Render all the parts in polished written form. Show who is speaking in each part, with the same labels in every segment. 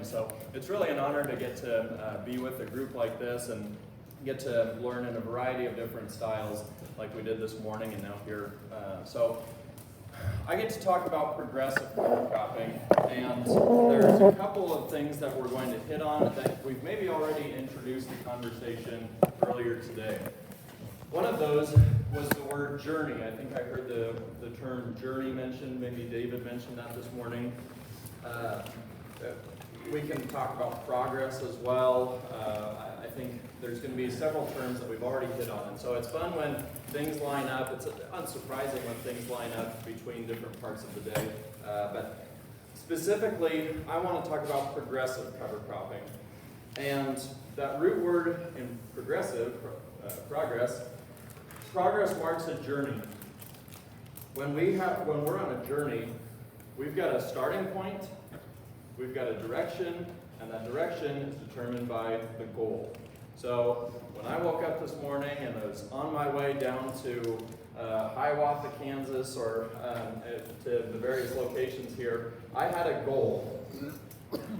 Speaker 1: So it's really an honor to get to be with a group like this and get to learn in a variety of different styles like we did this morning and now here. So I get to talk about progressive cover cropping, and there's a couple of things that we're going to hit on that we've maybe already introduced the conversation earlier today. One of those was the word journey. I think I heard the term journey mentioned. Maybe David mentioned that this morning. We can talk about progress as well. I think there's going to be several terms that we've already hit on. And so it's fun when things line up. It's unsurprising when things line up between different parts of the day. But specifically, I want to talk about progressive cover cropping. And that root word in progressive, progress marks a journey. When we're on a journey, we've got a starting point, we've got a direction, and that direction is determined by the goal. So when I woke up this morning and I was on my way down to Hiawatha, Kansas, or to the various locations here, I had a goal.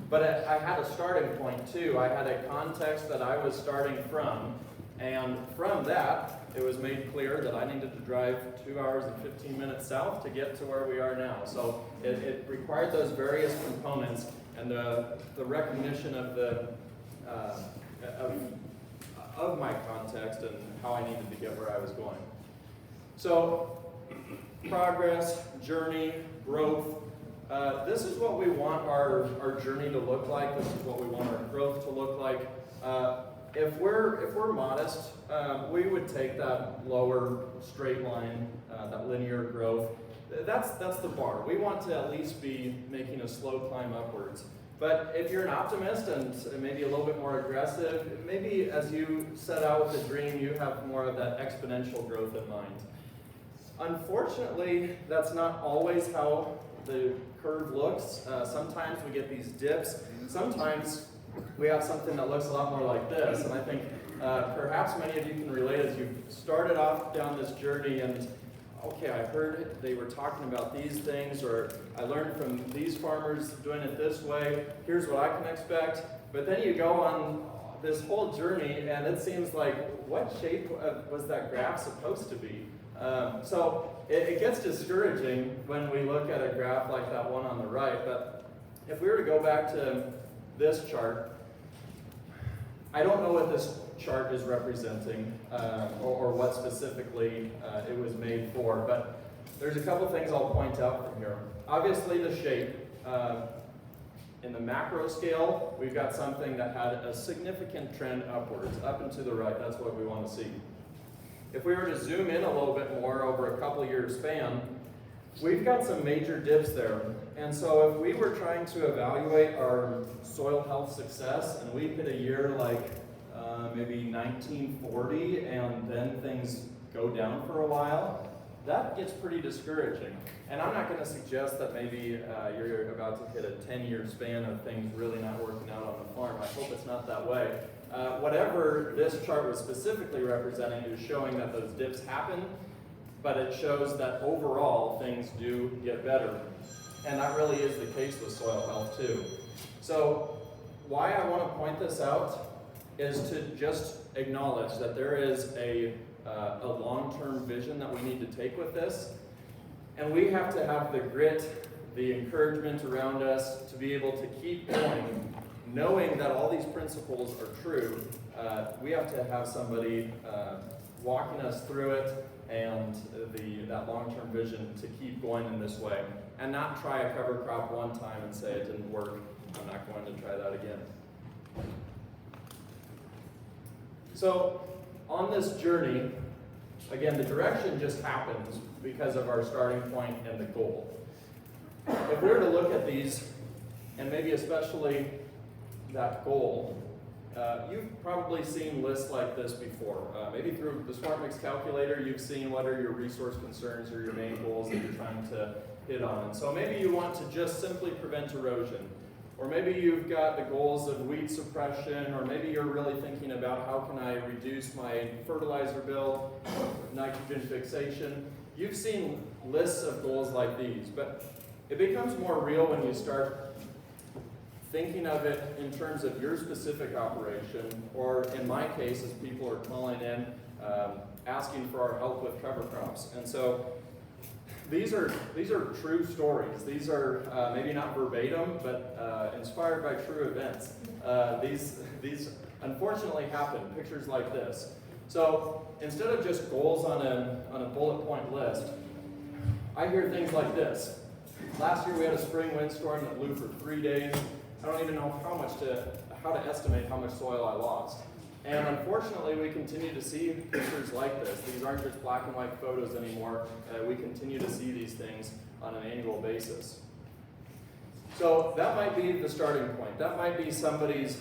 Speaker 1: But I had a starting point too. I had a context that I was starting from, and from that, it was made clear that I needed to drive 2 hours and 15 minutes south to get to where we are now. So it required those various components and the recognition of of my context and how I needed to get where I was going. So progress, journey, growth. This is what we want our journey to look like. This is what we want our growth to look like. If we're modest, we would take that lower straight line, that linear growth. That's the bar. We want to at least be making a slow climb upwards. But if you're an optimist and maybe a little bit more aggressive, maybe as you set out with a dream, you have more of that exponential growth in mind. Unfortunately, that's not always how the curve looks. Sometimes we get these dips. Sometimes we have something that looks a lot more like this. And I think perhaps many of you can relate as you've started off down this journey and, okay, I heard they were talking about these things, or I learned from these farmers doing it this way. Here's what I can expect. But then you go on this whole journey and it seems like, what shape was that graph supposed to be? So it gets discouraging when we look at a graph like that one on the right. But if we were to go back to this chart, I don't know what this chart is representing or what specifically it was made for, but there's a couple things I'll point out from here. Obviously the shape, in the macro scale, we've got something that had a significant trend upwards, up and to the right. That's what we want to see. If we were to zoom in a little bit more over a couple year span, we've got some major dips there. And so if we were trying to evaluate our soil health success and we hit a year like maybe 1940 and then things go down for a while, that gets pretty discouraging. And I'm not going to suggest that maybe you're about to hit a 10-year span of things really not working out on the farm. I hope it's not that way. Whatever this chart was specifically representing is showing that those dips happen, but it shows that overall things do get better. And that really is the case with soil health too. So why I want to point this out is to just acknowledge that there is a long-term vision that we need to take with this. And we have to have the grit, the encouragement around us to be able to keep going, knowing that all these principles are true. We have to have somebody walking us through it and that long-term vision to keep going in this way and not try a cover crop one time and say it didn't work. I'm not going to try that again. So on this journey, again, the direction just happens because of our starting point and the goal. If we were to look at these, and maybe especially that goal, you've probably seen lists like this before. Maybe through the Smart Mix calculator, you've seen what are your resource concerns or your main goals that you're trying to hit on. And so maybe you want to just simply prevent erosion. Or maybe you've got the goals of weed suppression, or maybe you're really thinking about how can I reduce my fertilizer bill, nitrogen fixation. You've seen lists of goals like these, but it becomes more real when you start thinking of it in terms of your specific operation, or in my case, as people are calling in, asking for our help with cover crops. And so these are true stories. These are maybe not verbatim, but inspired by true events. These unfortunately happen, pictures like this. So instead of just goals on a bullet point list, I hear things like this. Last year we had a spring windstorm that blew for 3 days. I don't even know how to estimate how much soil I lost. And unfortunately, we continue to see pictures like this. These aren't just black and white photos anymore. We continue to see these things on an annual basis. So that might be the starting point. That might be somebody's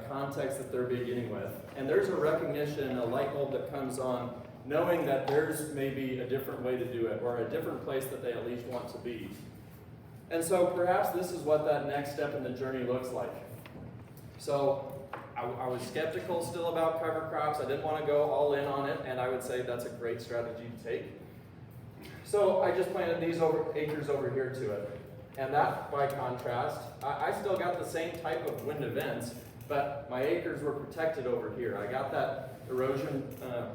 Speaker 1: context that they're beginning with. And there's a recognition, a light bulb that comes on, knowing that there's maybe a different way to do it, or a different place that they at least want to be. And so perhaps this is what that next step in the journey looks like. So I was skeptical still about cover crops. I didn't want to go all in on it, and I would say that's a great strategy to take. So I just planted these acres over here to it. And that, by contrast, I still got the same type of wind events, but my acres were protected over here. I got that erosion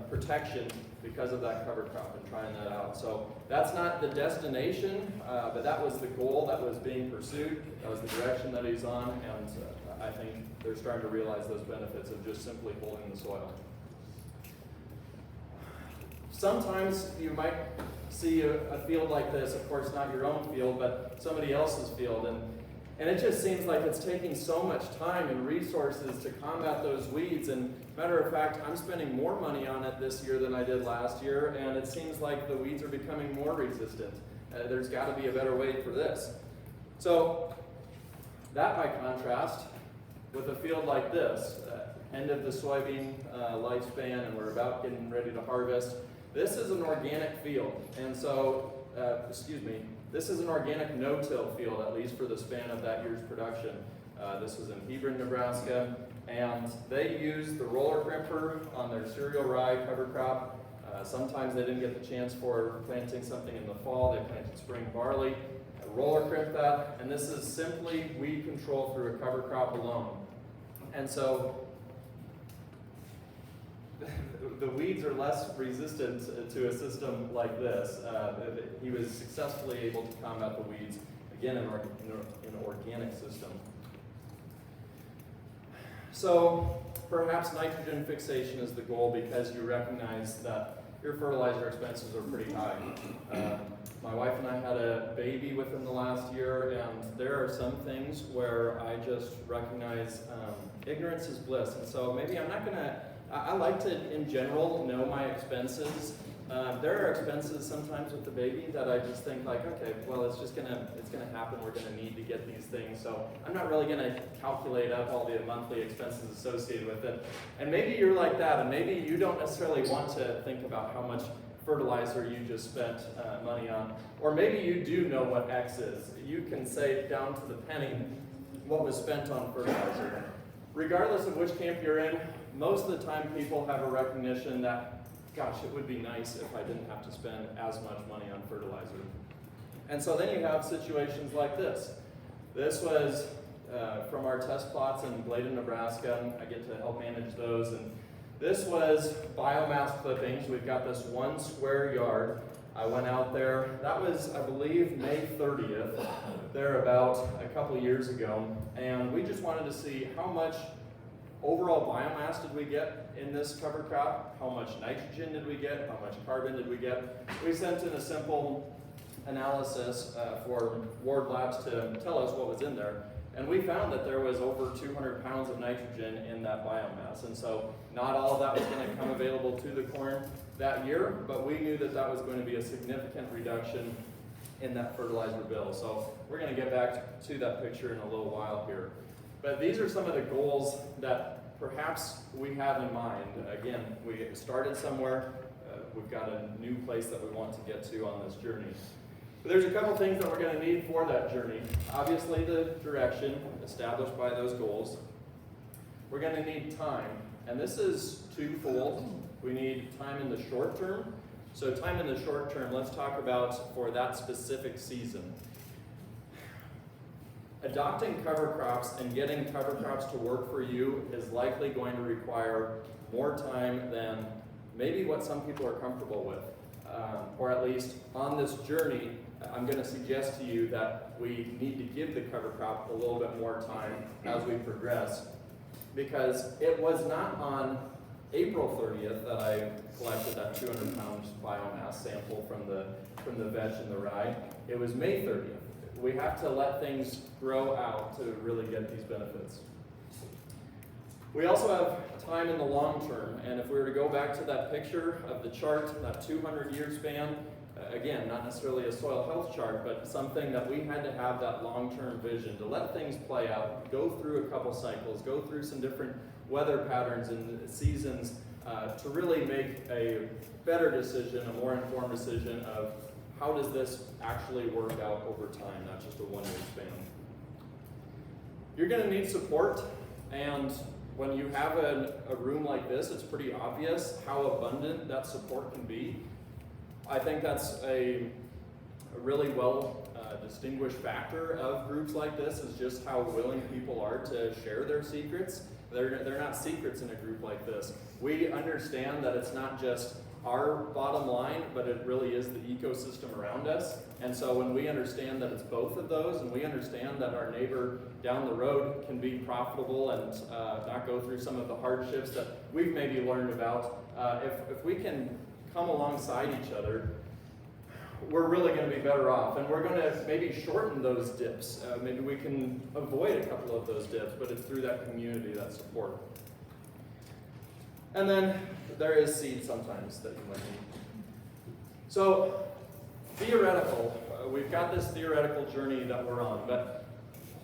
Speaker 1: protection because of that cover crop and trying that out. So that's not the destination, but that was the goal that was being pursued. That was the direction that he's on, and I think they're starting to realize those benefits of just simply holding the soil. Sometimes you might see a field like this, of course not your own field, but somebody else's field, and it just seems like it's taking so much time and resources to combat those weeds. And matter of fact, I'm spending more money on it this year than I did last year, and it seems like the weeds are becoming more resistant. There's got to be a better way for this. So that, by contrast, with a field like this, end of the soybean lifespan, and we're about getting ready to harvest, this is an organic field. And so, this is an organic no-till field, at least for the span of that year's production. This was in Hebron, Nebraska, and they used the roller crimper on their cereal rye cover crop. Sometimes they didn't get the chance for planting something in the fall. They planted spring barley, roller crimp that, and this is simply weed control through a cover crop alone. And so the weeds are less resistant to a system like this. He was successfully able to combat the weeds, again, in an organic system. So perhaps nitrogen fixation is the goal because you recognize that your fertilizer expenses are pretty high. My wife and I had a baby within the last year, and there are some things where I just recognize ignorance is bliss. And so maybe I'm not going to, I like to, in general, know my expenses. There are expenses sometimes with the baby that I just think like, okay, well, it's gonna happen. We're gonna need to get these things. So I'm not really gonna calculate up all the monthly expenses associated with it. And maybe you're like that, and maybe you don't necessarily want to think about how much fertilizer you just spent money on. Or maybe you do know what X is. You can say down to the penny what was spent on fertilizer. Regardless of which camp you're in, most of the time people have a recognition that, gosh, it would be nice if I didn't have to spend as much money on fertilizer. And so then you have situations like this. This was from our test plots in Behle, Nebraska. I get to help manage those. And this was biomass clippings. We've got this 1 square yard. I went out there. That was, I believe, May 30th, there about a couple years ago. And we just wanted to see how much overall biomass did we get in this cover crop? How much nitrogen did we get? How much carbon did we get? We sent in a simple analysis for Ward Labs to tell us what was in there. And we found that there was over 200 pounds of nitrogen in that biomass. And so not all of that was going to come available to the corn that year, but we knew that that was going to be a significant reduction in that fertilizer bill. So we're going to get back to that picture in a little while here. But these are some of the goals that perhaps we have in mind. Again, we started somewhere. We've got a new place that we want to get to on this journey. But there's a couple things that we're going to need for that journey. Obviously, the direction established by those goals. We're going to need time. And this is twofold. We need time in the short term. So time in the short term, let's talk about for that specific season. adopting cover crops and getting cover crops to work for you is likely going to require more time than maybe what some people are comfortable with. Or at least on this journey, I'm going to suggest to you that we need to give the cover crop a little bit more time as we progress, because it was not on April 30th that I collected that 200 pound biomass sample from the veg and the rye. It was May 30th. We have to let things grow out to really get these benefits. We also have time in the long term, and if we were to go back to that picture of the chart, that 200-year span, again, not necessarily a soil health chart, but something that we had to have that long-term vision to let things play out, go through a couple cycles, go through some different weather patterns and seasons to really make a better decision, a more informed decision of how does this actually work out over time, not just a one-year span. You're going to need support, and when you have a room like this, it's pretty obvious how abundant that support can be. I think that's a really well distinguished factor of groups like this, is just how willing people are to share their secrets. They're not secrets in a group like this. We understand that it's not just our bottom line, but it really is the ecosystem around us. And so when we understand that it's both of those, and we understand that our neighbor down the road can be profitable and not go through some of the hardships that we've maybe learned about, if we can come alongside each other, we're really going to be better off. And we're going to maybe shorten those dips. Maybe we can avoid a couple of those dips, but it's through that community, that support. And then there is seed sometimes that you might need. So, theoretical. We've got this theoretical journey that we're on, but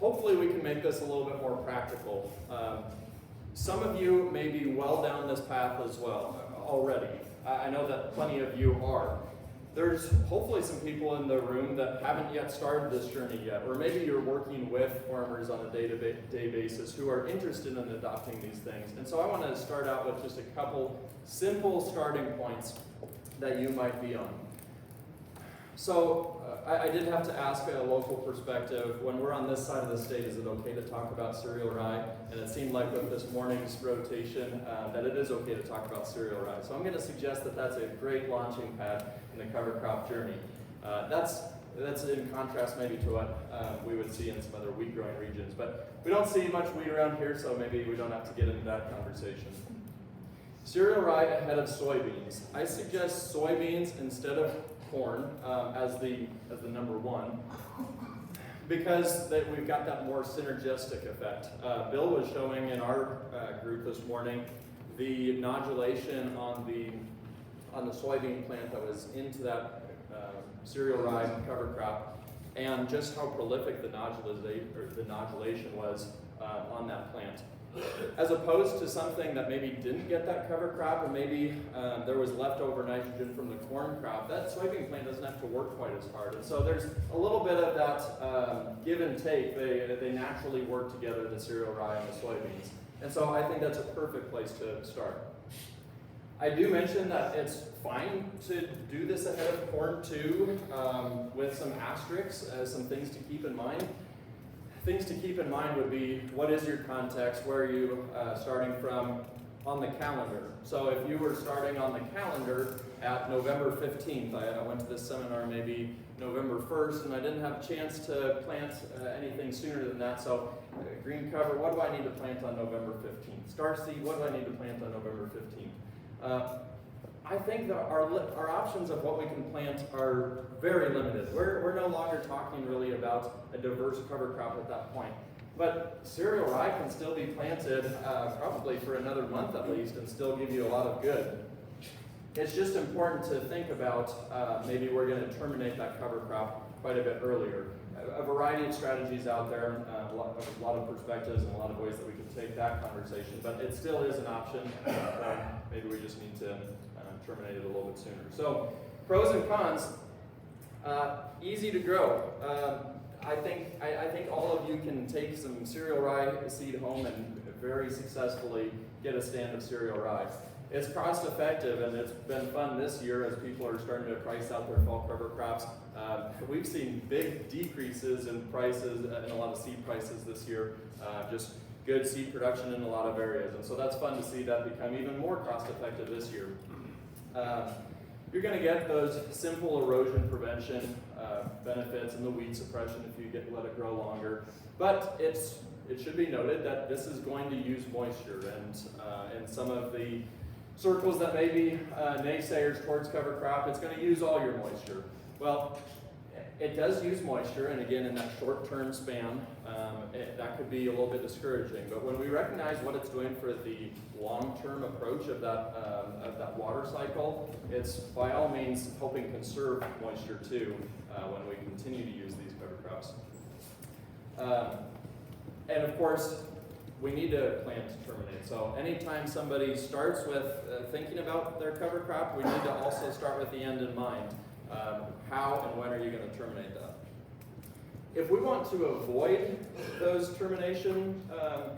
Speaker 1: hopefully we can make this a little bit more practical. Some of you may be well down this path as well already. I know that plenty of you are. There's hopefully some people in the room that haven't yet started this journey yet, or maybe you're working with farmers on a day-to-day basis who are interested in adopting these things. And so I want to start out with just a couple simple starting points that you might be on. So I did have to ask a local perspective, when we're on this side of the state, is it okay to talk about cereal rye? And it seemed like with this morning's rotation that it is okay to talk about cereal rye. So I'm going to suggest that that's a great launching pad in the cover crop journey. That's in contrast maybe to what we would see in some other wheat growing regions. But we don't see much wheat around here, so maybe we don't have to get into that conversation. Cereal rye ahead of soybeans. I suggest soybeans instead of corn as the number one, because we've got that more synergistic effect. Bill was showing in our group this morning the nodulation on the soybean plant that was into that cereal rye cover crop, and just how prolific the nodulation was on that plant. As opposed to something that maybe didn't get that cover crop, or maybe there was leftover nitrogen from the corn crop, that soybean plant doesn't have to work quite as hard. And so there's a little bit of that give and take. They naturally work together, the cereal rye and the soybeans. And so I think that's a perfect place to start. I do mention that it's fine to do this ahead of corn too, with some asterisks, some things to keep in mind. Things to keep in mind would be, what is your context? Where are you starting from on the calendar? So if you were starting on the calendar at November 15th, I went to this seminar maybe November 1st, and I didn't have a chance to plant anything sooner than that. So green cover, what do I need to plant on November 15th? Star seed, what do I need to plant on November 15th? I think that our options of what we can plant are very limited. We're no longer talking really about a diverse cover crop at that point. But cereal rye can still be planted probably for another month at least and still give you a lot of good. It's just important to think about maybe we're going to terminate that cover crop quite a bit earlier. A variety of strategies out there, a lot of perspectives and a lot of ways that we could take that conversation, but it still is an option. Maybe we just need to terminate it a little bit sooner. So, pros and cons. Easy to grow. I think all of you can take some cereal rye seed home and very successfully get a stand of cereal rye. It's cost effective, and it's been fun this year as people are starting to price out their fall cover crops. We've seen big decreases in prices, in a lot of seed prices this year, just good seed production in a lot of areas. And so that's fun to see that become even more cost effective this year. You're going to get those simple erosion prevention benefits and the weed suppression if you let it grow longer. But it should be noted that this is going to use moisture, and some of the circles that may be naysayers towards cover crop, it's going to use all your moisture. Well, it does use moisture, and again, in that short-term span, that could be a little bit discouraging. But when we recognize what it's doing for the long-term approach of that water cycle, it's by all means helping conserve moisture too when we continue to use these cover crops. And of course, we need to plant to terminate. So anytime somebody starts with thinking about their cover crop, we need to also start with the end in mind. How and when are you going to terminate that? If we want to avoid those termination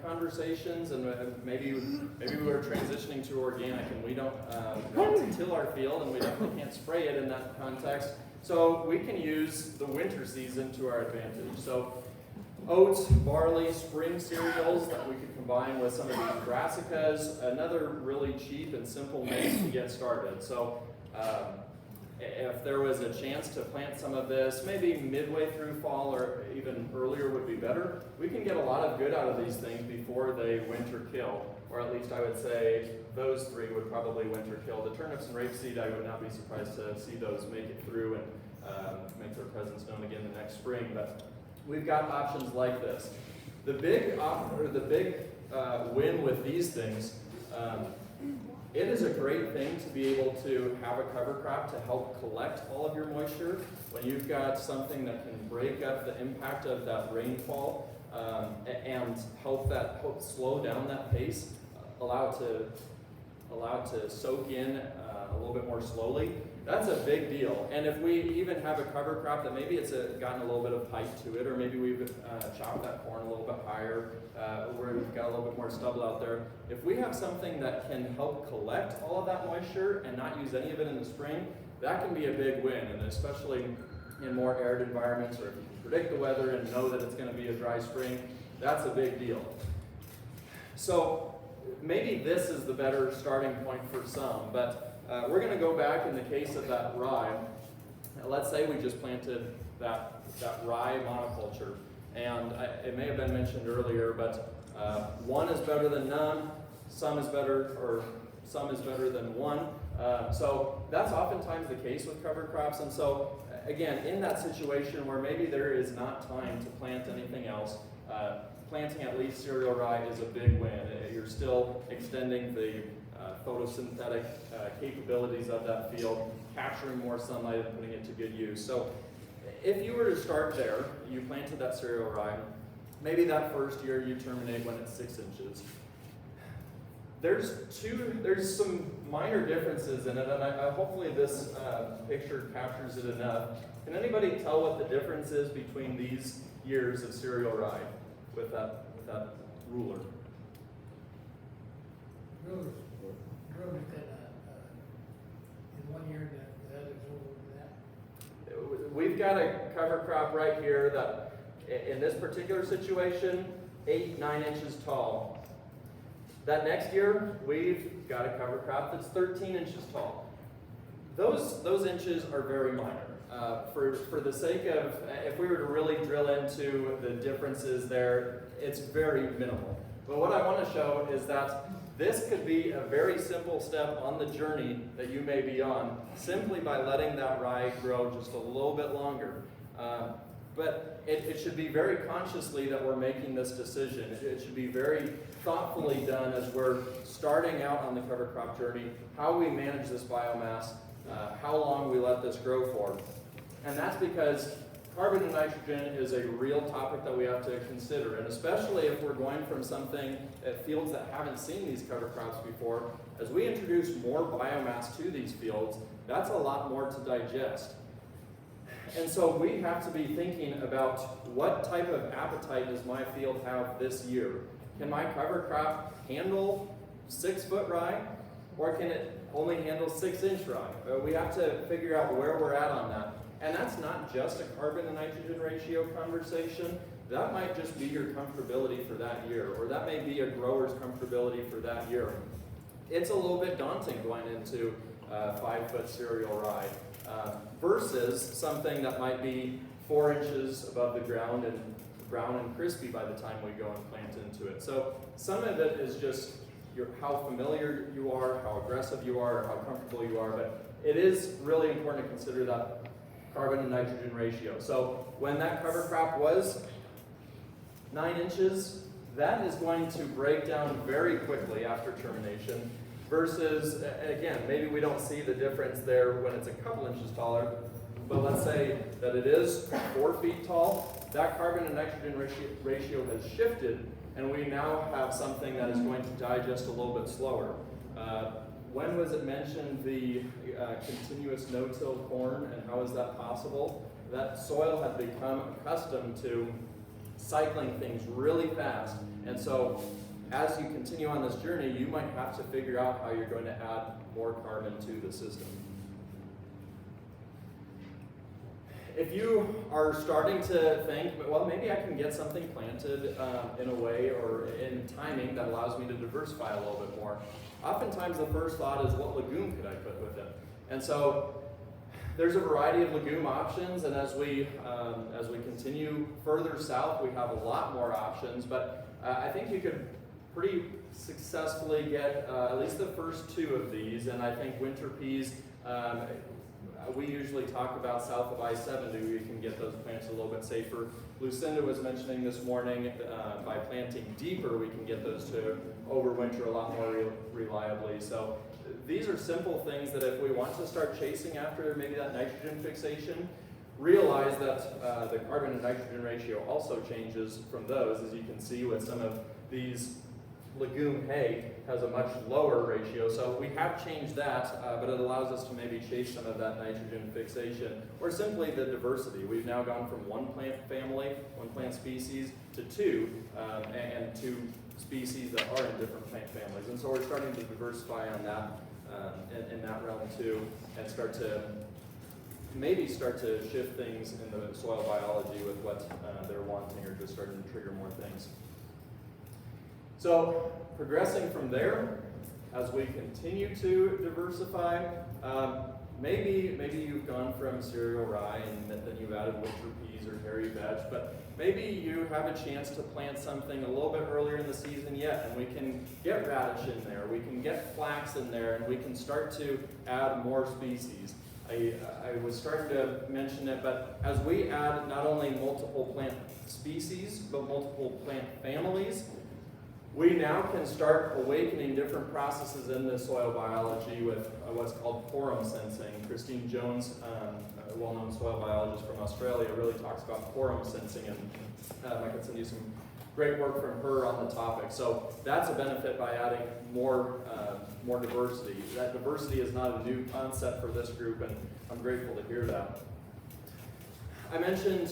Speaker 1: conversations, and maybe we were transitioning to organic and we don't want to till our field and we definitely can't spray it in that context, so we can use the winter season to our advantage. So oats, barley, spring cereals that we could combine with some of these brassicas, another really cheap and simple mix to get started. So if there was a chance to plant some of this, maybe midway through fall or even earlier would be better, we can get a lot of good out of these things before they winter kill. Or at least I would say those three would probably winter kill. The turnips and rapeseed, I would not be surprised to see those make it through and make their presence known again the next spring. But we've got options like this. The big win with these things, it is a great thing to be able to have a cover crop to help collect all of your moisture when you've got something that can break up the impact of that rainfall and help slow down that pace, allow it to soak in a little bit more slowly. That's a big deal. And if we even have a cover crop that maybe it's gotten a little bit of height to it, or maybe we've chopped that corn a little bit higher, where we've got a little bit more stubble out there, if we have something that can help collect all of that moisture and not use any of it in the spring, that can be a big win, and especially in more arid environments, or if you can predict the weather and know that it's going to be a dry spring, that's a big deal. So maybe this is the better starting point for some, but we're going to go back in the case of that rye. Let's say we just planted that rye monoculture, and it may have been mentioned earlier, but one is better than none, some is better than one. So that's oftentimes the case with cover crops, and so again, in that situation where maybe there is not time to plant anything else, planting at least cereal rye is a big win. You're still extending the photosynthetic capabilities of that field, capturing more sunlight and putting it to good use. So if you were to start there, you planted that cereal rye, maybe that first year you terminate when it's 6 inches. There's some minor differences in it, and hopefully this picture captures it enough. Can anybody tell what the difference is between these years of cereal rye with that ruler?
Speaker 2: In 1 year that is over that.
Speaker 1: We've got a cover crop right here that, in this particular situation, 8-9 inches tall. That next year, we've got a cover crop that's 13 inches tall. Those inches are very minor. For the sake of, if we were to really drill into the differences there, it's very minimal. But what I want to show is that this could be a very simple step on the journey that you may be on, simply by letting that rye grow just a little bit longer. But it should be very consciously that we're making this decision. It should be very thoughtfully done as we're starting out on the cover crop journey, how we manage this biomass, how long we let this grow for. And that's because carbon and nitrogen is a real topic that we have to consider, and especially if we're going from something at fields that haven't seen these cover crops before, as we introduce more biomass to these fields, that's a lot more to digest. And so we have to be thinking about what type of appetite does my field have this year? Can my cover crop handle 6-foot rye? Or can it only handle 6-inch rye? We have to figure out where we're at on that. And that's not just a carbon to nitrogen ratio conversation. That might just be your comfortability for that year, or that may be a grower's comfortability for that year. It's a little bit daunting going into 5-foot cereal rye versus something that might be 4 inches above the ground and brown and crispy by the time we go and plant into it. So some of it is just how familiar you are, how aggressive you are, how comfortable you are, but it is really important to consider that carbon to nitrogen ratio. So when that cover crop was 9 inches, that is going to break down very quickly after termination versus, again, maybe we don't see the difference there when it's a couple inches taller, but let's say that it is 4 feet tall, that carbon to nitrogen ratio has shifted, and we now have something that is going to digest a little bit slower. When was it mentioned the continuous no-till corn, and how is that possible? That soil had become accustomed to cycling things really fast, and so as you continue on this journey, you might have to figure out how you're going to add more carbon to the system. If you are starting to think, well, maybe I can get something planted in a way or in timing that allows me to diversify a little bit more, oftentimes the first thought is, what legume could I put with it? And so there's a variety of legume options, and as we continue further south, we have a lot more options, but I think you could pretty successfully get at least the first 2 of these, and I think winter peas, we usually talk about south of I-70, we can get those plants a little bit safer. Lucinda was mentioning this morning, by planting deeper, we can get those to overwinter a lot more reliably. So these are simple things that if we want to start chasing after maybe that nitrogen fixation, realize that the carbon to nitrogen ratio also changes from those, as you can see with some of these legume hay has a much lower ratio, so we have changed that, but it allows us to maybe chase some of that nitrogen fixation, or simply the diversity. We've now gone from 1 plant family, 1 plant species, to 2, and 2 species that are in different plant families, and so we're starting to diversify on that, in that realm too, and start to shift things in the soil biology with what they're wanting, or just starting to trigger more things. So, progressing from there, as we continue to diversify, maybe you've gone from cereal rye and then you've added winter peas or hairy veg, but maybe you have a chance to plant something a little bit earlier in the season yet, and we can get radish in there, we can get flax in there, and we can start to add more species. I was starting to mention it, but as we add not only multiple plant species, but multiple plant families, we now can start awakening different processes in the soil biology with what's called quorum sensing. Christine Jones, a well-known soil biologist from Australia, really talks about quorum sensing, and I can send you some great work from her on the topic. So that's a benefit by adding more diversity. That diversity is not a new concept for this group, and I'm grateful to hear that. I mentioned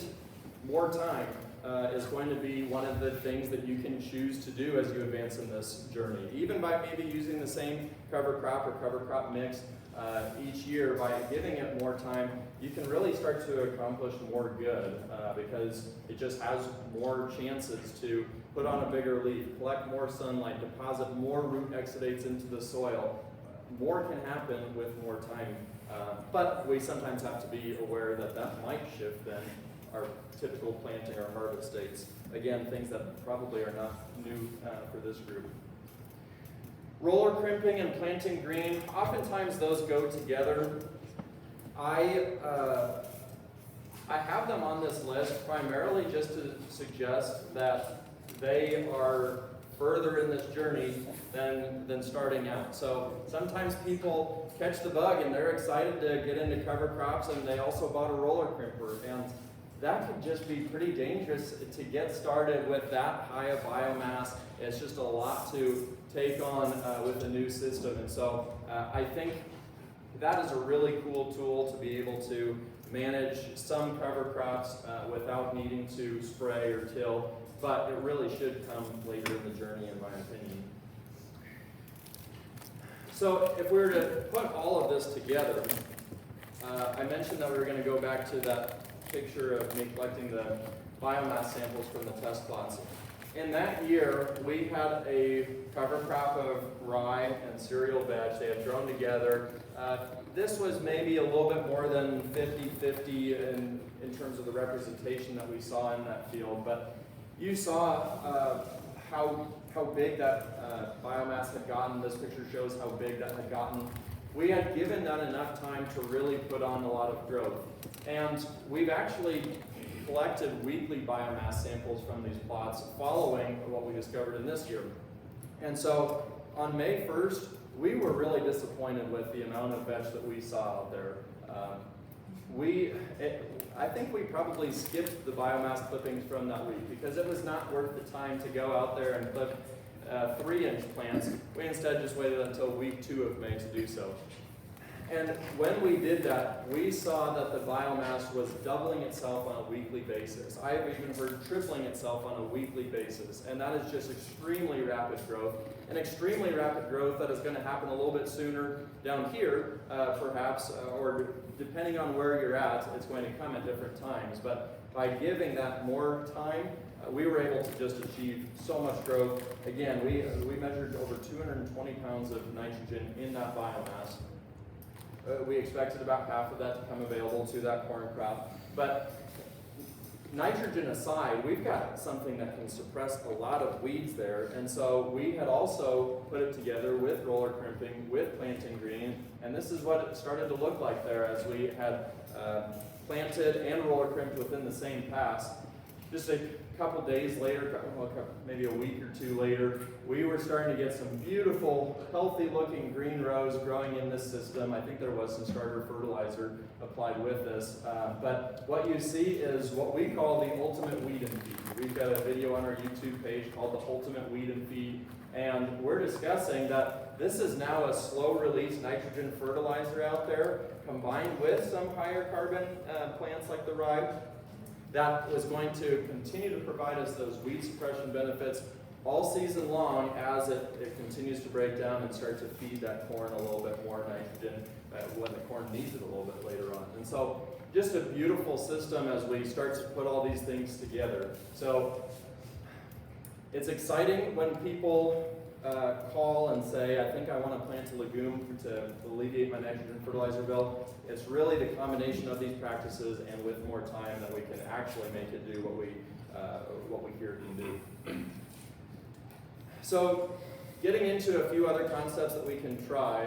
Speaker 1: more time. Is going to be one of the things that you can choose to do as you advance in this journey. Even by maybe using the same cover crop or cover crop mix each year, by giving it more time, you can really start to accomplish more good because it just has more chances to put on a bigger leaf, collect more sunlight, deposit more root exudates into the soil. More can happen with more time, but we sometimes have to be aware that that might shift then our typical planting or harvest dates. Again, things that probably are not new for this group. Roller crimping and planting green, oftentimes those go together. I have them on this list primarily just to suggest that they are further in this journey than starting out. So sometimes people catch the bug and they're excited to get into cover crops, and they also bought a roller crimper, and that could just be pretty dangerous to get started with that high of biomass. It's just a lot to take on with a new system. And so I think that is a really cool tool to be able to manage some cover crops without needing to spray or till, but it really should come later in the journey, in my opinion. So if we were to put all of this together, I mentioned that we were going to go back to that picture of me collecting the biomass samples from the test plots. In that year, we had a cover crop of rye and cereal veg. They had grown together. This was maybe a little bit more than 50-50 in terms of the representation that we saw in that field. But you saw how big that biomass had gotten. This picture shows how big that had gotten. We had given that enough time to really put on a lot of growth. And we've actually collected weekly biomass samples from these plots following what we discovered in this year. And so on May 1st, we were really disappointed with the amount of veg that we saw out there. I think we probably skipped the biomass clippings from that week because it was not worth the time to go out there and clip 3-inch plants. We instead just waited until week 2 of May to do so. And when we did that, we saw that the biomass was doubling itself on a weekly basis. I have even heard tripling itself on a weekly basis. And that is just extremely rapid growth. And extremely rapid growth that is going to happen a little bit sooner down here, perhaps, or depending on where you're at, it's going to come at different times. But by giving that more time, we were able to just achieve so much growth. Again, we measured over 220 pounds of nitrogen in that biomass. We expected about half of that to come available to that corn crop. But nitrogen aside, we've got something that can suppress a lot of weeds there. And so we had also put it together with roller crimping, with planting green. And this is what it started to look like there as we had planted and roller crimped within the same pass. Just a couple days later, maybe a week or 2 later, we were starting to get some beautiful, healthy-looking green rows growing in this system. I think there was some starter fertilizer applied with this. But what you see is what we call the ultimate weed and feed. We've got a video on our YouTube page called the Ultimate Weed and Feed, and we're discussing that this is now a slow-release nitrogen fertilizer out there, combined with some higher carbon plants like the rye, that was going to continue to provide us those weed suppression benefits all season long as it continues to break down and start to feed that corn a little bit more nitrogen when the corn needs it a little bit later on. And so just a beautiful system as we start to put all these things together. So it's exciting when people call and say, I think I want to plant a legume to alleviate my nitrogen fertilizer bill. It's really the combination of these practices and with more time that we can actually make it do what we hear it can do. So getting into a few other concepts that we can try.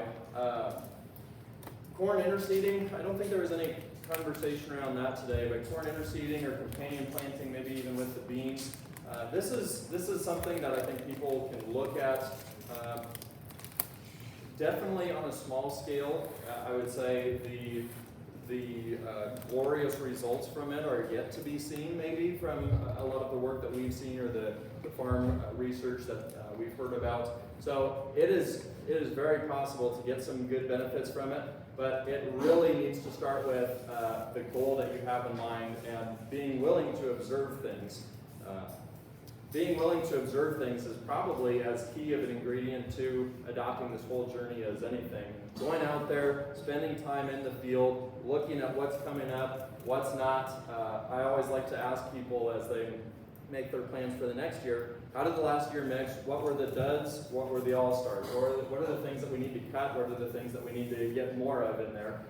Speaker 1: Corn interseeding, I don't think there was any conversation around that today, but corn interseeding or companion planting, maybe even with the beans. This is something that I think people can look at. Definitely on a small scale, I would say the glorious results from it are yet to be seen, maybe from a lot of the work that we've seen or the farm research that we've heard about. So it is very possible to get some good benefits from it, but it really needs to start with the goal that you have in mind and being willing to observe things. Being willing to observe things is probably as key of an ingredient to adopting this whole journey as anything. Going out there, spending time in the field, looking at what's coming up, what's not. I always like to ask people as they make their plans for the next year, how did the last year mix? What were the duds? What were the all-stars? What are the things that we need to cut? What are the things that we need to get more of in there?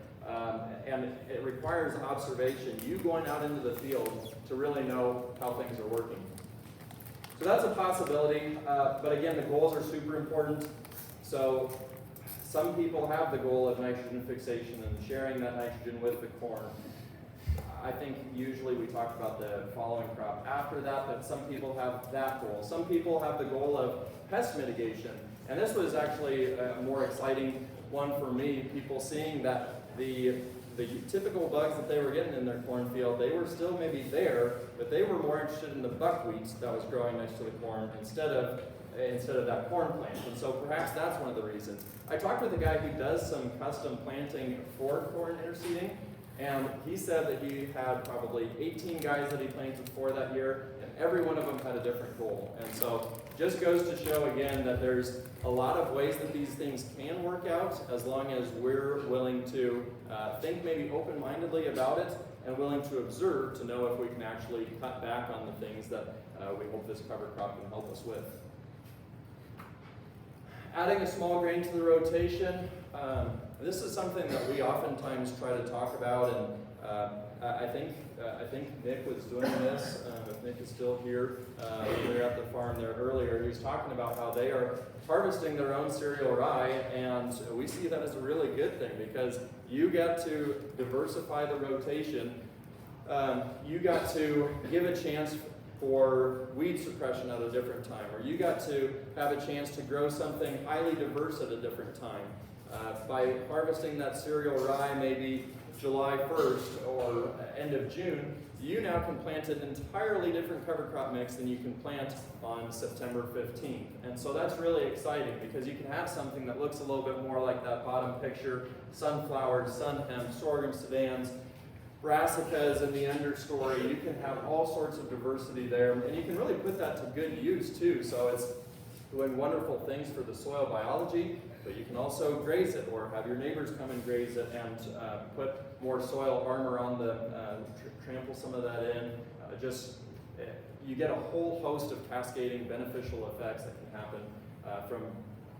Speaker 1: And it requires observation, you going out into the field to really know how things are working. So that's a possibility, but again, the goals are super important. So some people have the goal of nitrogen fixation and sharing that nitrogen with the corn. I think usually we talk about the following crop after that, but some people have that goal. Some people have the goal of pest mitigation. And this was actually a more exciting one for me, people seeing that the typical bugs that they were getting in their cornfield, they were still maybe there, but they were more interested in the buckwheat that was growing next to the corn instead of that corn plant. And so perhaps that's one of the reasons. I talked with a guy who does some custom planting for corn interseeding, and he said that he had probably 18 guys that he planted for that year, and every one of them had a different goal. And so just goes to show again that there's a lot of ways that these things can work out as long as we're willing to think maybe open-mindedly about it and willing to observe to know if we can actually cut back on the things that we hope this cover crop can help us with. Adding a small grain to the rotation. This is something that we oftentimes try to talk about, and I think Nick was doing this. If Nick is still here, we were at the farm there earlier. He was talking about how they are harvesting their own cereal rye, and we see that as a really good thing because you get to diversify the rotation. You got to give a chance for weed suppression at a different time, or you got to have a chance to grow something highly diverse at a different time. By harvesting that cereal rye maybe July 1st or end of June, you now can plant an entirely different cover crop mix than you can plant on September 15th. And so that's really exciting because you can have something that looks a little bit more like that bottom picture: sunflowers, sun hemp, sorghum sedans, brassicas in the understory. You can have all sorts of diversity there, and you can really put that to good use too. So it's doing wonderful things for the soil biology, but you can also graze it or have your neighbors come and graze it and put more soil armor on the, trample some of that in. You get a whole host of cascading beneficial effects that can happen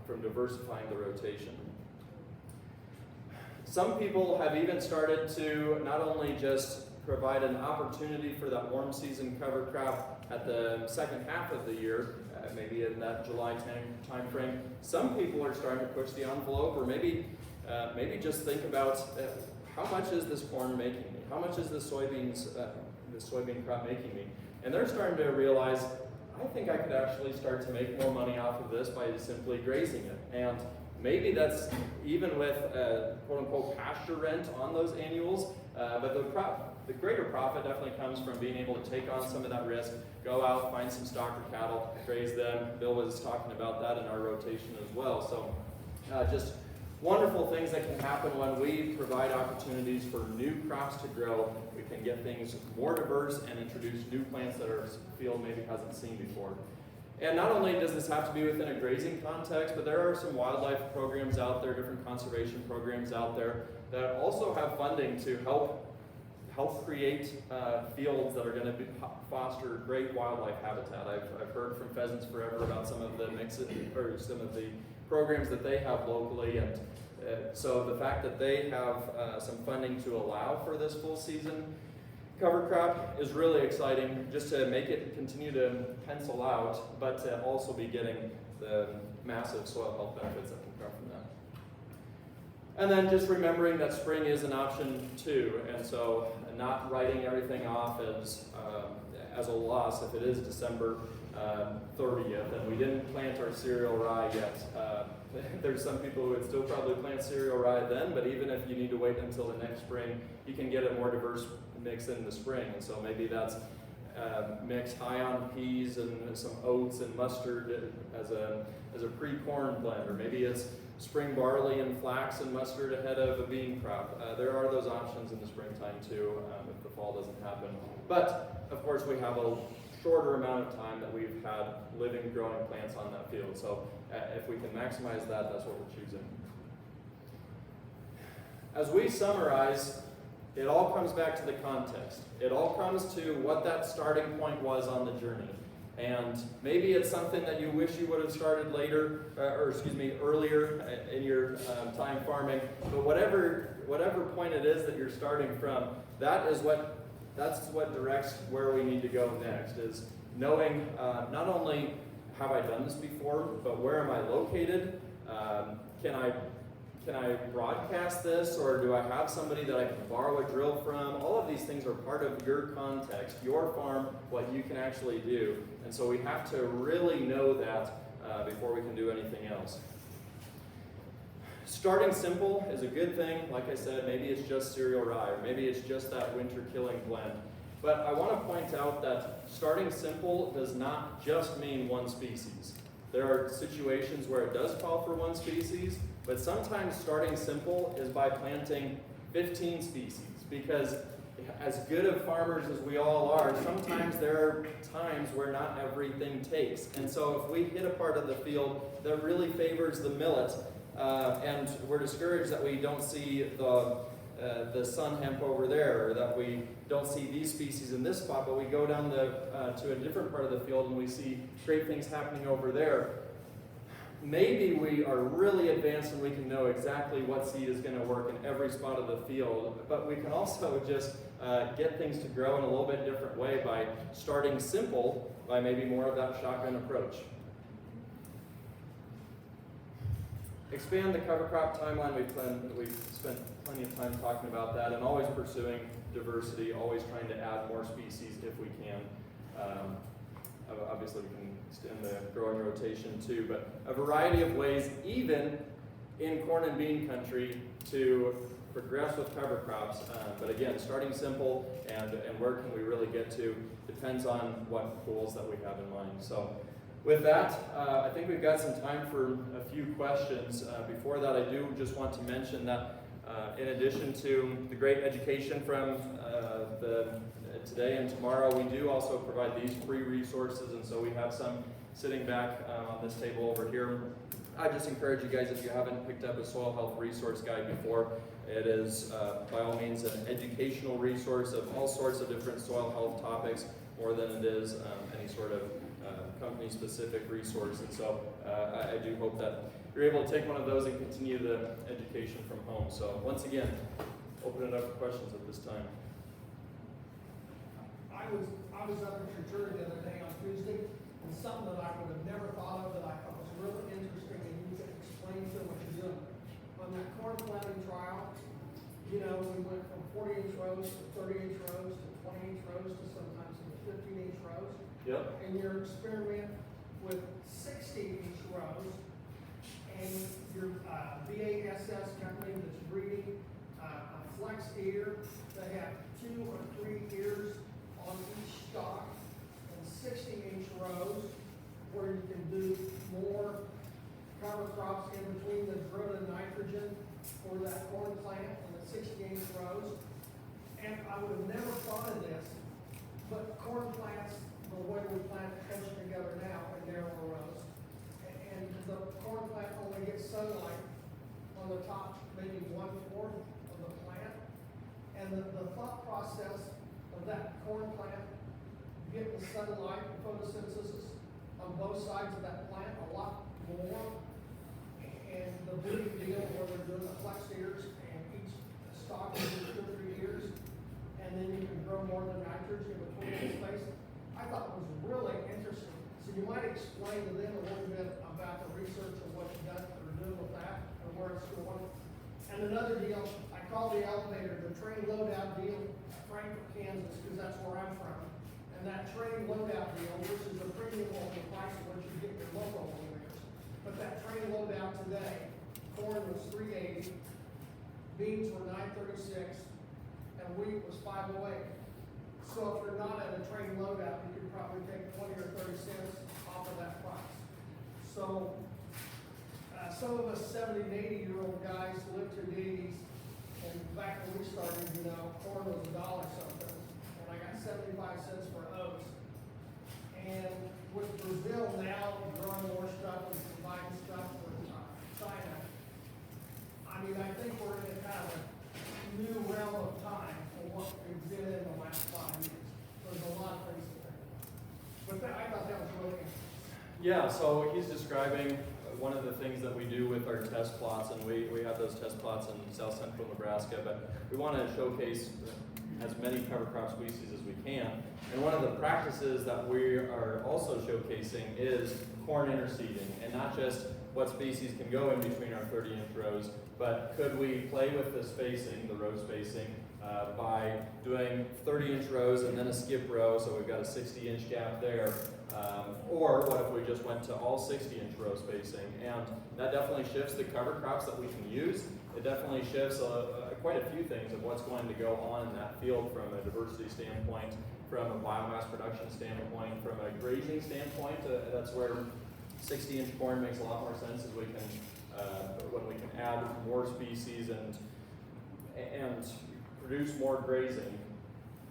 Speaker 1: from diversifying the rotation. Some people have even started to not only just provide an opportunity for that warm season cover crop at the second half of the year, maybe in that July time frame. Some people are starting to push the envelope, or maybe just think about how much is this corn making me? How much is this soybean crop making me? And they're starting to realize, I think I could actually start to make more money off of this by simply grazing it. And maybe that's even with quote-unquote pasture rent on those annuals, but the greater profit definitely comes from being able to take on some of that risk, go out, find some stocker cattle, graze them. Bill was talking about that in our rotation as well. So just wonderful things that can happen when we provide opportunities for new crops to grow. We can get things more diverse and introduce new plants that our field maybe hasn't seen before. And not only does this have to be within a grazing context, but there are some wildlife programs out there, different conservation programs out there that also have funding to help create fields that are going to foster great wildlife habitat. I've heard from Pheasants Forever about some of the some of the programs that they have locally, and so the fact that they have some funding to allow for this full season cover crop is really exciting, just to make it continue to pencil out, but to also be getting the massive soil health benefits that can come from that. And then just remembering that spring is an option too, and so not writing everything off as a loss if it is December 30th and we didn't plant our cereal rye yet. There's some people who would still probably plant cereal rye then, but even if you need to wait until the next spring, you can get a more diverse mix in the spring. And so maybe that's mix high on peas and some oats and mustard as a pre-corn blend, or maybe it's spring barley and flax and mustard ahead of a bean crop. There are those options in the springtime too, if the fall doesn't happen. But of course we have a shorter amount of time that we've had living, growing plants on that field. So if we can maximize that, that's what we're choosing. As we summarize, it all comes back to the context. It all comes to what that starting point was on the journey. And maybe it's something that you wish you would have started earlier in your time farming. But whatever point it is that you're starting from, that's what directs where we need to go next, is knowing not only have I done this before, but where am I located? Can I broadcast this, or do I have somebody that I can borrow a drill from? All of these things are part of your context, your farm, what you can actually do. And so we have to really know that before we can do anything else. Starting simple is a good thing. Like I said, maybe it's just cereal rye, or maybe it's just that winter killing blend. But I want to point out that starting simple does not just mean one species. There are situations where it does call for one species, but sometimes starting simple is by planting 15 species, because as good of farmers as we all are, sometimes there are times where not everything takes. And so if we hit a part of the field that really favors the millet, and we're discouraged that we don't see the sun hemp over there, or that we don't see these species in this spot, but we go down to a different part of the field and we see great things happening over there, maybe we are really advanced and we can know exactly what seed is going to work in every spot of the field, but we can also just get things to grow in a little bit different way by starting simple, by maybe more of that shotgun approach. Expand the cover crop timeline. We've spent plenty of time talking about that, and always pursuing diversity, always trying to add more species if we can. Obviously, we can extend the growing rotation too, but a variety of ways, even in corn and bean country, to progress with cover crops. But again, starting simple and where can we really get to depends on what goals that we have in mind. So with that, I think we've got some time for a few questions. Before that, I do just want to mention that in addition to the great education from today and tomorrow, we do also provide these free resources, and so we have some sitting back on this table over here. I just encourage you guys, if you haven't picked up a soil health resource guide before, it is by all means an educational resource of all sorts of different soil health topics, more than it is any sort of company-specific resource. And so I do hope that you're able to take one of those and continue the education from home. So once again, open it up for questions at this time.
Speaker 2: I was up at your jury the other day on Tuesday, and something that I would have never thought of that I thought was really interesting, and you could explain to them what you're doing. On that corn planting trial, you know, we went from 40-inch rows to 30-inch rows to 20-inch rows to sometimes even 15-inch rows.
Speaker 1: Yep.
Speaker 2: And your experiment with 60-inch rows, and your BASS company that's breeding a flex ear that have 2 or 3 ears on each stalk, and 60-inch rows where you can do more cover crops in between the growth and nitrogen for that corn plant and the 60-inch rows. And I would have never thought of this, but corn plants, the way we plant hedge together now in narrow rows, and the corn plant only gets sunlight on the top, maybe 1/4 of the plant. And the thought process of that corn plant getting the sunlight and photosynthesis on both sides of that plant a lot more. And the big deal where they're doing the flex ears and each stalk is 2 or 3 ears, and then you can grow more than nitrogen between the space, I thought was really interesting. So you might explain to them a little bit about the research and what you got or doing with that and where it's going. And another deal, I call the elevator the train loadout deal, Frankfort, Kansas, because that's where I'm from. And that train loadout deal, which is a premium over the price of what you get your local elevators. But that train loadout today, corn was $3.80, beans were $9.36, and wheat was $5.08. So if you're not at a train loadout, you could probably take 20 or 30 cents off of that price. So some of us 70 and 80-year-old guys lived through the 80s, and back when we started, you know, corn was $1 something, and I got 75 cents for oats. And with Brazil now growing more stuff and combining stuff with China, I mean, I think we're in a kind of new realm of time for what we've been in the last 5 years. There's a lot of things to think about. But I thought that was really interesting.
Speaker 1: Yeah, so he's describing one of the things that we do with our test plots, and we have those test plots in south central Nebraska, but we want to showcase as many cover crop species as we can. And one of the practices that we are also showcasing is corn interseeding, and not just what species can go in between our 30-inch rows, but could we play with the spacing, the row spacing, by doing 30-inch rows and then a skip row, so we've got a 60-inch gap there. Or what if we just went to all 60-inch row spacing? And that definitely shifts the cover crops that we can use. It definitely shifts quite a few things of what's going to go on in that field from a diversity standpoint, from a biomass production standpoint, from a grazing standpoint. That's where 60-inch corn makes a lot more sense, as we can when we can add more species and produce more grazing.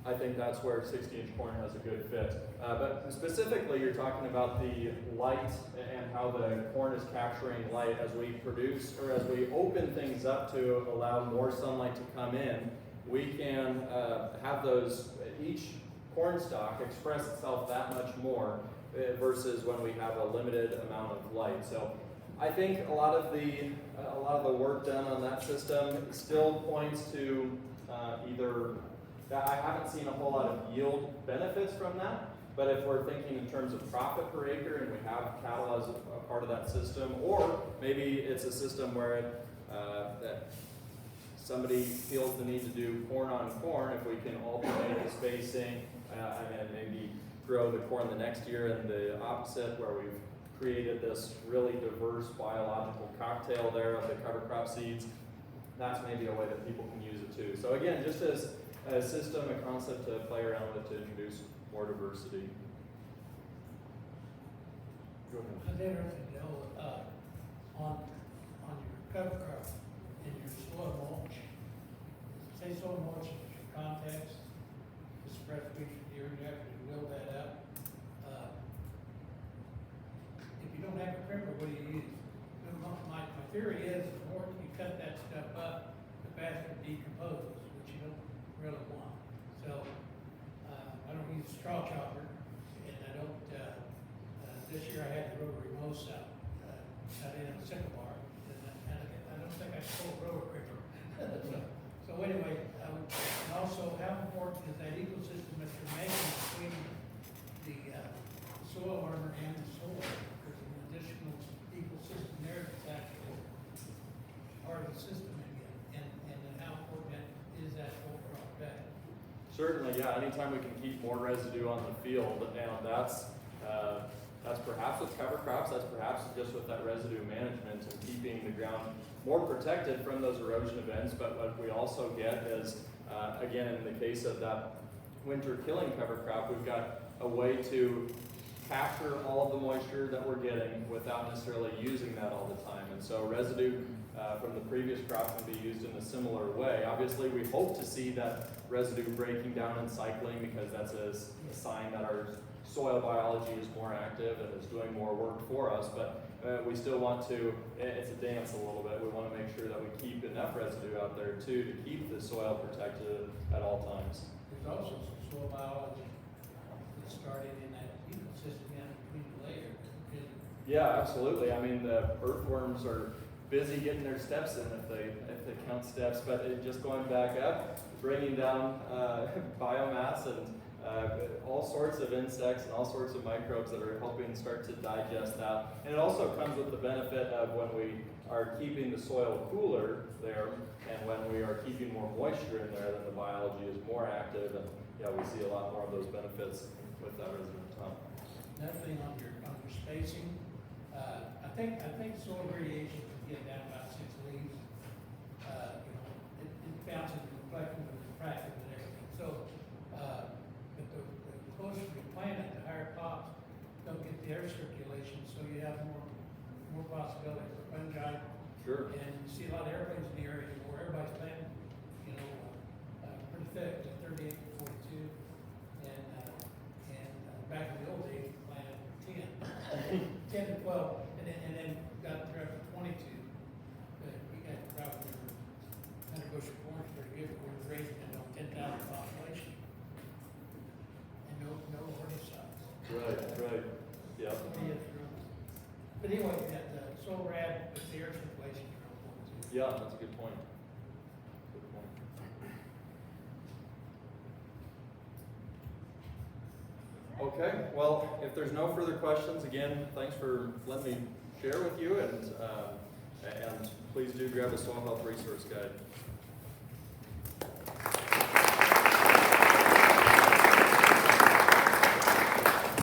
Speaker 1: I think that's where 60-inch corn has a good fit. But specifically, you're talking about the light and how the corn is capturing light as we produce, or as we open things up to allow more sunlight to come in. We can have each corn stalk express itself that much more versus when we have a limited amount of light. So I think a lot of the work done on that system still points to either that I haven't seen a whole lot of yield benefits from that, but if we're thinking in terms of profit per acre and we have cattle as a part of that system, or maybe it's a system where that somebody feels the need to do corn on corn, if we can alternate the spacing and maybe grow the corn the next year and the opposite, where we've created this really diverse biological cocktail there of the cover crop seeds, that's maybe a way that people can use it too. So again, just as a system, a concept to play around with to introduce more diversity. Go ahead.
Speaker 3: I was interested to know, on your cover crop and your soil mulch, say soil mulch is your context, the spread feature here, you have to build that up. If you don't have a crimper, what do you use? My theory is the more you cut that stuff up, the faster it decomposes, which you don't really want. So, I don't use a straw chopper, and I don't, this year I had the rotary mow out, cut in a sickle bar, and I don't think I stole a rotor gripper. So anyway, and also how important is that ecosystem that you're making between the soil armor and the soil? There's an additional ecosystem there that's actually part of the system again, and then how important is that overall effect?
Speaker 1: Certainly, yeah. Anytime we can keep more residue on the field, and that's perhaps with cover crops, that's perhaps just with that residue management and keeping the ground more protected from those erosion events. But what we also get is, again, in the case of that winter killing cover crop, we've got a way to capture all of the moisture that we're getting without necessarily using that all the time. And so residue from the previous crop can be used in a similar way. Obviously, we hope to see that residue breaking down and cycling, because that's a sign that our soil biology is more active and is doing more work for us. But we still want to, it's a dance a little bit. We want to make sure that we keep enough residue out there too to keep the soil protected at all times.
Speaker 3: There's also some soil biology that started in that ecosystem in between the layers.
Speaker 1: Yeah, absolutely. I mean, the earthworms are busy getting their steps in if they count steps, but just going back up, bringing down biomass and all sorts of insects and all sorts of microbes that are helping start to digest that. And it also comes with the benefit of when we are keeping the soil cooler there, and when we are keeping more moisture in there, then the biology is more active, and yeah, we see a lot more of those benefits with that resident tongue.
Speaker 3: Another thing on your spacing, I think soil variation can get down about 6 leaves. It bounces and reflecting and refracting and everything. So, but the closer you plant it, the higher pops don't get the air circulation, so you have more possibilities for fungi.
Speaker 1: Sure.
Speaker 3: And you see a lot of airplanes in the area where everybody's planting, pretty thick, 38 to 42, and back in the old days, we planted 10 to 12, and then got up to 22. But we got probably 100 bushel corn pretty good, but we're raising it on 10,000 population, and no herbicides.
Speaker 1: Right. Yeah.
Speaker 3: But anyway, the soil rad with the air circulation is real important too.
Speaker 1: Yeah, that's a good point. Good point. Okay, well, if there's no further questions, again, thanks for letting me share with you, and please do grab a soil health resource guide.